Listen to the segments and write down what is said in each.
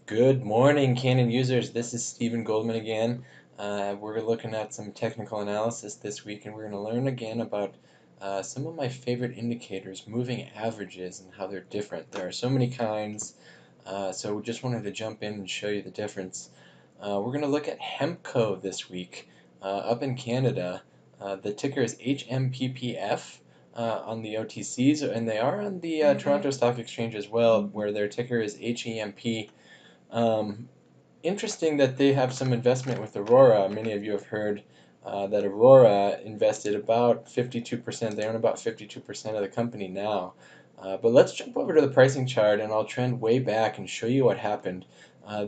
Good morning, Cannin users. This is Stephen Goldman again. We're looking at some technical analysis this week, and we're going to learn again about some of my favorite indicators, moving averages, and how they're different. There are so many kinds, so we just wanted to jump in and show you the difference. We're going to look at HEMPCO this week up in Canada. The ticker is HMPPF. On the OTCs, and they are on the Toronto Stock Exchange as well, where their ticker is HEMP. Um, Interesting that they have some investment with Aurora. Many of you have heard that Aurora invested about 52%. They own about 52% of the company now. But let's jump over to the pricing chart, and I'll trend way back and show you what happened.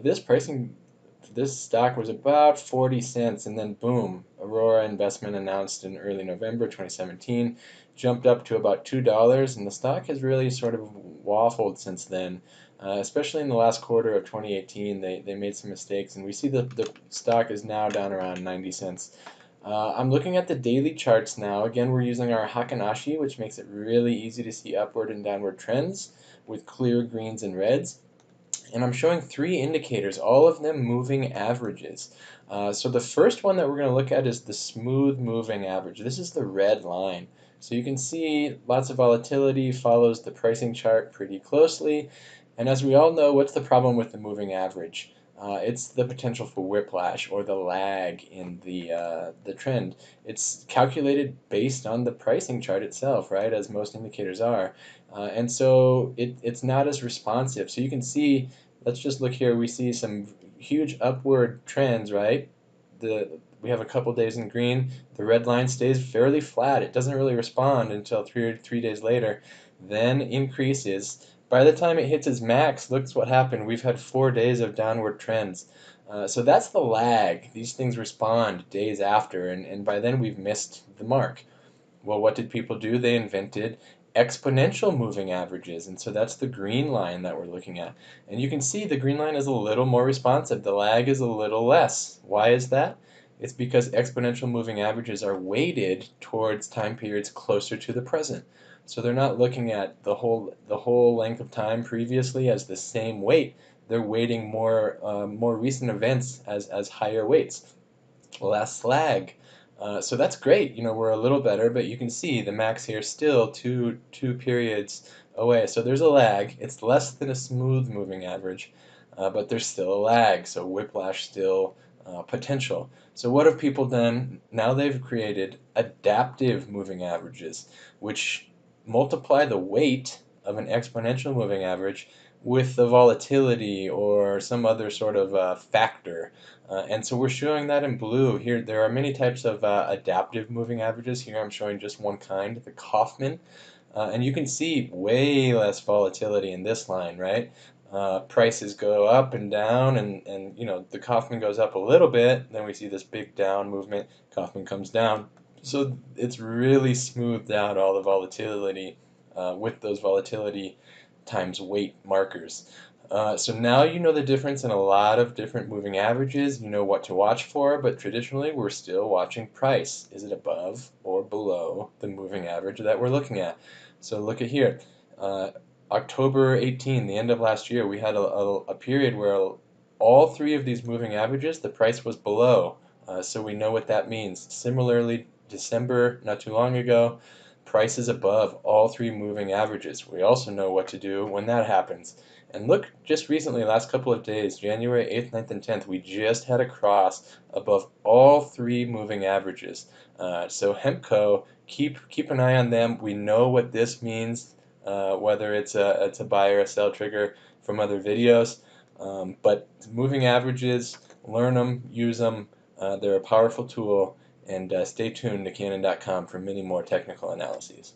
This stock was about 40 cents, and then boom, Aurora Investment announced in early November 2017, jumped up to about $2, and the stock has really sort of waffled since then. Especially in the last quarter of 2018, they made some mistakes, and we see the stock is now down around 90 cents. I'm looking at the daily charts now. Again, we're using our Hakanashi, which makes it really easy to see upward and downward trends with clear greens and reds. And I'm showing three indicators, all of them moving averages. So the first one that we're going to look at is the smooth moving average. This is the red line. So you can see lots of volatility, follows the pricing chart pretty closely. And as we all know, what's the problem with the moving average? It's the potential for whiplash or the lag in the trend. It's calculated based on the pricing chart itself, right, as most indicators are. And so it's not as responsive. So you can see, let's just look here, we see some huge upward trends, right? We have a couple days in green. The red line stays fairly flat. It doesn't really respond until three days later, then increases. By the time it hits its max, look what happened. We've had 4 days of downward trends. So that's the lag. These things respond days after, and by then we've missed the mark. Well, what did people do? They invented exponential moving averages, and so that's the green line that we're looking at. And you can see the green line is a little more responsive. The lag is a little less. Why is that? It's because exponential moving averages are weighted towards time periods closer to the present. So they're not looking at the whole length of time previously as the same weight. They're weighting more recent events as higher weights, less lag. So that's great. We're a little better, but you can see the max here still two periods away. So there's a lag. It's less than a smooth moving average, but there's still a lag. So whiplash still potential. So what have people done? Now they've created adaptive moving averages, which multiply the weight of an exponential moving average with the volatility or some other sort of factor. And so we're showing that in blue here. There are many types of adaptive moving averages. Here I'm showing just one kind, the Kaufman. And you can see way less volatility in this line, right? Prices go up and down, and the Kaufman goes up a little bit, then we see this big down movement, Kaufman comes down. So it's really smoothed out all the volatility with those volatility times weight markers. So now you know the difference in a lot of different moving averages. You know what to watch for, but traditionally we're still watching price. Is it above or below the moving average that we're looking at? So look at here. October 18, the end of last year, we had a period where all three of these moving averages, the price was below. So we know what that means. Similarly, December, not too long ago, price is above all three moving averages. We also know what to do when that happens. And look, just recently, last couple of days, January 8th, 9th, and 10th, we just had a cross above all three moving averages. So HEMPCO, keep an eye on them. We know what this means, whether it's a buy or a sell trigger from other videos. But moving averages, learn them, use them. They're a powerful tool. And stay tuned to Cannin.com for many more technical analyses.